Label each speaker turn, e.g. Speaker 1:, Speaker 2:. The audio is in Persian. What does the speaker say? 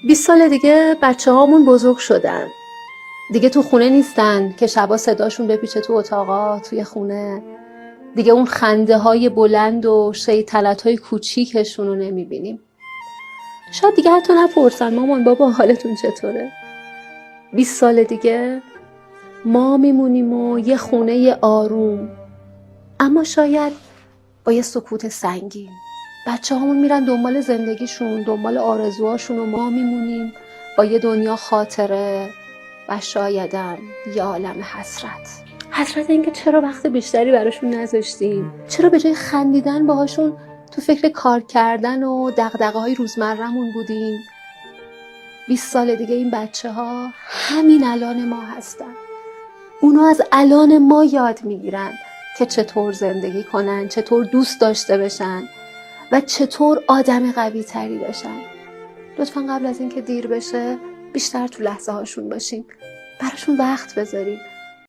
Speaker 1: 20 سال دیگه بچه هامون بزرگ شدن. دیگه تو خونه نیستن که شبا صداشون بپیچه تو اتاقا توی خونه. دیگه اون خنده های بلند و شیطنت های کوچیکشون رو نمیبینیم. شاید دیگه حتی نپرسن مامان بابا حالتون چطوره. 20 سال دیگه ما میمونیم و یه خونه آروم، اما شاید با یه سکوت سنگین. بچه هامون میرن دنبال زندگیشون، دنبال آرزوهاشون، و ما میمونیم با یه دنیا خاطره و شایدم یه عالم حسرت اینکه چرا وقت بیشتری براشون نذاشتیم، چرا به جای خندیدن باهاشون تو فکر کار کردن و دغدغه‌های روزمره‌مون بودیم. 20 سال دیگه این بچه ها همین الان ما هستن. اونا از الان ما یاد میگیرن که چطور زندگی کنن، چطور دوست داشته بشن و چطور آدم قوی تری بشن. لطفاً قبل از اینکه دیر بشه بیشتر تو لحظه هاشون باشیم، براشون وقت بذاریم.